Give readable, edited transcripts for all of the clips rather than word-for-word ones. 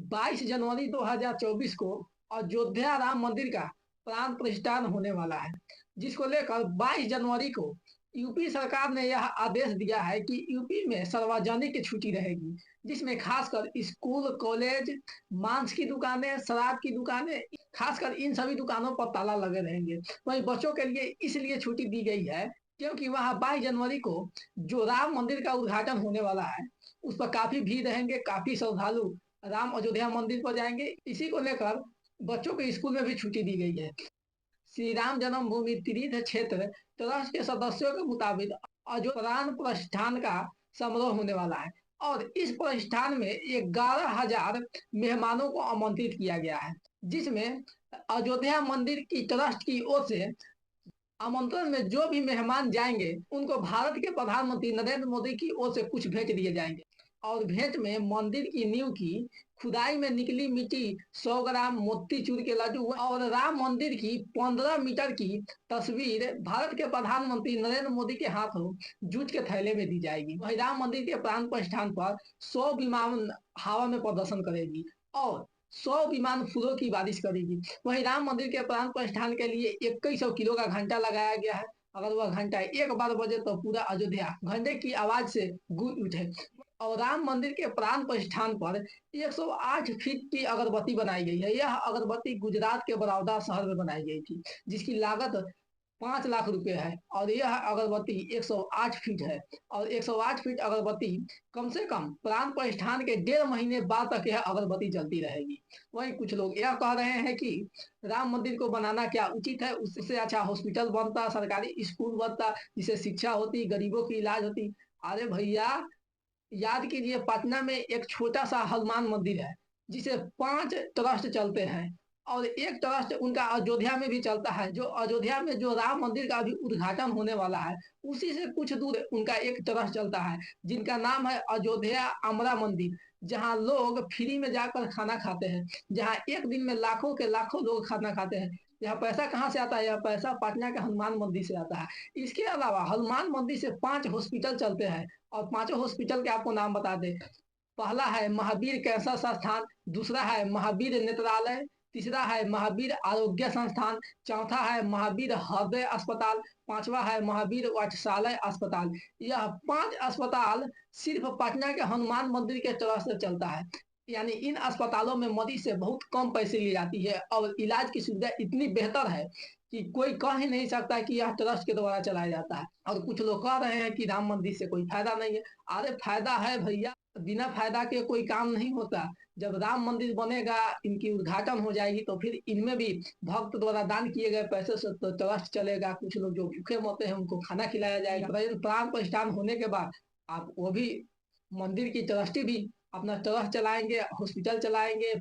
22 जनवरी 2024 को अयोध्या राम मंदिर का प्राण प्रतिष्ठान होने वाला है, जिसको लेकर 22 जनवरी को यूपी सरकार ने यह आदेश दिया है कि यूपी में सार्वजनिक छुट्टी रहेगी, जिसमें खासकर स्कूल, कॉलेज, मांस की दुकानें, शराब की दुकानें, खासकर इन सभी दुकानों पर ताला लगे रहेंगे। वहीं बच्चों के लिए इसलिए छुट्टी दी गई है क्योंकि वहां 22 जनवरी को जो राम मंदिर का उद्घाटन होने वाला है, उस पर काफी भीड़ रहेंगे, काफी श्रद्धालु राम अयोध्या मंदिर पर जाएंगे। इसी को लेकर बच्चों के स्कूल में भी छुट्टी दी गई है। श्री राम जन्मभूमि तीर्थ क्षेत्र ट्रस्ट के सदस्यों के मुताबिक अयोध्या प्राण प्रतिष्ठान का समारोह होने वाला है और इस प्रतिष्ठान में 11,000 मेहमानों को आमंत्रित किया गया है, जिसमें अयोध्या मंदिर की ट्रस्ट की ओर से आमंत्रण में जो भी मेहमान जाएंगे उनको भारत के प्रधानमंत्री नरेंद्र मोदी की ओर से कुछ भेंट दिए जाएंगे। और भेंट में मंदिर की नींव की खुदाई में निकली मिट्टी, 100 ग्राम मोतीचूर के लड्डू और राम मंदिर की 15 मीटर की तस्वीर भारत के प्रधानमंत्री नरेंद्र मोदी के हाथों जूट के थैले में दी जाएगी। वही राम मंदिर के प्राण प्रतिष्ठान पर 100 विमान हवा में प्रदर्शन करेगी और 100 विमान फूलों की बारिश करेगी। वहीं राम मंदिर के प्राण प्रतिष्ठान के लिए 2100 किलो का घंटा लगाया गया है। अगर वह घंटा एक बार बजे तो पूरा अयोध्या घंटे की आवाज से गूंज उठे। और राम मंदिर के प्राण प्रतिष्ठान पर 108 फीट की अगरबत्ती बनाई गई है। यह अगरबत्ती गुजरात के बड़ौदा शहर में बनाई गई थी, जिसकी लागत 5 लाख रुपए है और यह अगरबत्ती 108 फीट है। और 108 फीट अगरबत्ती कम से कम प्राण प्रतिष्ठान के 1.5 महीने बाद तक यह अगरबत्ती जलती रहेगी। वहीं कुछ लोग यह कह रहे हैं कि राम मंदिर को बनाना क्या उचित है, उससे अच्छा हॉस्पिटल बनता, सरकारी स्कूल बनता, जिससे शिक्षा होती, गरीबों की इलाज होती। अरे भैया, याद कीजिए, पटना में एक छोटा सा हनुमान मंदिर है, जिसे 5 ट्रस्ट चलते हैं और एक ट्रस्ट उनका अयोध्या में भी चलता है। जो अयोध्या में जो राम मंदिर का भी उद्घाटन होने वाला है, उसी से कुछ दूर उनका एक ट्रस्ट चलता है, जिनका नाम है अयोध्या अमरा मंदिर, जहां लोग फ्री में जाकर खाना खाते हैं, जहां एक दिन में लाखों के लाखों लोग खाना खाते हैं। यह पैसा कहाँ से आता है? यह पैसा पटना के हनुमान मंदिर से आता है। इसके अलावा हनुमान मंदिर से 5 हॉस्पिटल चलते हैं और पांचों हॉस्पिटल के आपको नाम बता दे। पहला है महावीर कैंसर संस्थान, दूसरा है महावीर नेत्रालय, तीसरा है महावीर आरोग्य संस्थान, चौथा है महावीर हृदय अस्पताल, पांचवा है महावीर वत्सालय अस्पताल। यह 5 अस्पताल सिर्फ पटना के हनुमान मंदिर के तरफ से चलता है। यानी इन अस्पतालों में मरीज से बहुत कम पैसे ली जाती है और इलाज की सुविधा इतनी बेहतर है कि कोई कह ही नहीं सकता कि यह ट्रस्ट के द्वारा चलाया जाता है। और कुछ लोग कह रहे हैं कि राम मंदिर से कोई फायदा नहीं है। अरे फायदा है भैया, बिना फायदा के कोई काम नहीं होता। जब राम मंदिर बनेगा, इनकी उद्घाटन हो जाएगी, तो फिर इनमें भी भक्त द्वारा दान किए गए पैसे से तो ट्रस्ट चलेगा। कुछ लोग जो भूखे मरते हैं उनको खाना खिलाया जाएगा। प्राण प्रतिष्ठान होने के बाद आप वो भी मंदिर की ट्रस्टी भी अपना ट्रस्ट चलाएंगे, हॉस्पिटल चलाएंगे,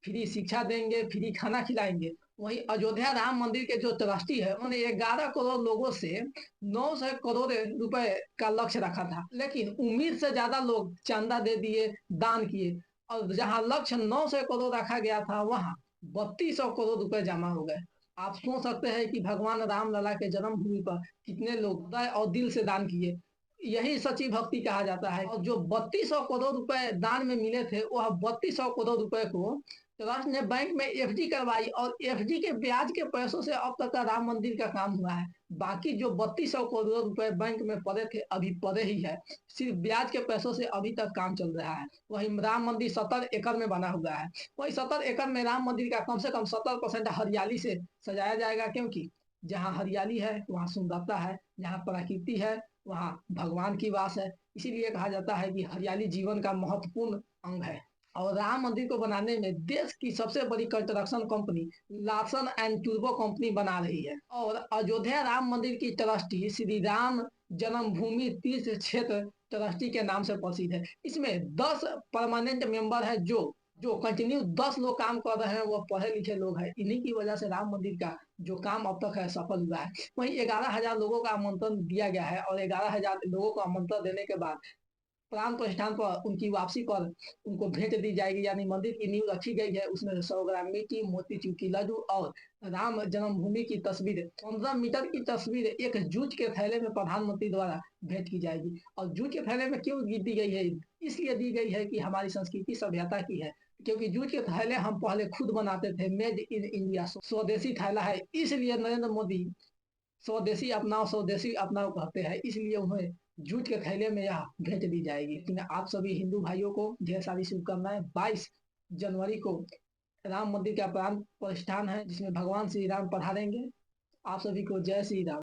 फ्री शिक्षा देंगे, फ्री खाना खिलाएंगे। वहीं अयोध्या राम मंदिर के जो ट्रस्टी है, उन्होंने 11 करोड़ लोगों से 900 करोड़ रुपए का लक्ष्य रखा था, लेकिन उम्मीद से ज्यादा लोग चंदा दे दिए, दान किए और जहां लक्ष्य 900 करोड़ रखा गया था, वहां 3200 करोड़ रुपए जमा हो गए। आप सोच सकते हैं कि भगवान राम लला के जन्मभूमि पर कितने लोग हृदय और दिल से दान किए। यही सच्ची भक्ति कहा जाता है। और जो 3200 करोड़ रुपए दान में मिले थे, वह 3200 करोड़ रुपए को ट्रस्ट ने बैंक में एफडी करवाई और एफडी के ब्याज के पैसों से अब तक का राम मंदिर का काम हुआ है। बाकी जो 3200 करोड़ रुपए बैंक में पड़े थे, अभी पड़े ही है, सिर्फ ब्याज के पैसों से अभी तक काम चल रहा है। वही राम मंदिर 70 एकड़ में बना हुआ है। वही 70 एकड़ में राम मंदिर का कम से कम 70% हरियाली से सजाया जाएगा, क्योंकि जहाँ हरियाली है वहाँ सुंदरता है, जहाँ प्रकृति है वहाँ भगवान की वास है। इसीलिए कहा जाता है कि हरियाली जीवन का महत्वपूर्ण अंग है। और राम मंदिर को बनाने में देश की सबसे बड़ी कंस्ट्रक्शन कंपनी लार्सन एंड टूर्बो कंपनी बना रही है। और अयोध्या राम मंदिर की ट्रस्टी श्री राम जन्मभूमि तीर्थ क्षेत्र ट्रस्टी के नाम से प्रसिद्ध है। इसमें 10 परमानेंट मेंबर है, जो कंटिन्यू 10 लोग काम कर रहे हैं, वो पढ़े लिखे लोग हैं। इन्हीं की वजह से राम मंदिर का जो काम अब तक है सफल हुआ है। वहीं 11,000 लोगों का आमंत्रण दिया गया है और 11,000 लोगों को आमंत्रण देने के बाद प्राण प्रतिष्ठान पर उनकी वापसी पर उनको भेंट दी जाएगी। यानी मंदिर की नींव रखी गई है, उसमें 100 ग्राम मिट्टी, मोतीचूर की लड्डू और राम जन्मभूमि की तस्वीर, 15 मीटर की तस्वीर एक जूट के थैले में प्रधानमंत्री द्वारा भेंट की जाएगी। और जूट के थैले में क्यों दी गई है? इसलिए दी गई है कि हमारी संस्कृति सभ्यता की है क्योंकि जूट के थैले हम पहले खुद बनाते थे, मेड इन इंडिया, स्वदेशी थैला है, इसलिए नरेंद्र मोदी स्वदेशी अपनाओ कहते हैं, इसलिए उन्हें जूट के थैले में यह भेंट दी जाएगी। लेकिन आप सभी हिंदू भाइयों को ढेर सारी शुभकामनाएं। 22 जनवरी को राम मंदिर का प्राण प्रतिष्ठान है, जिसमें भगवान श्री राम पधारेंगे। आप सभी को जय श्री राम।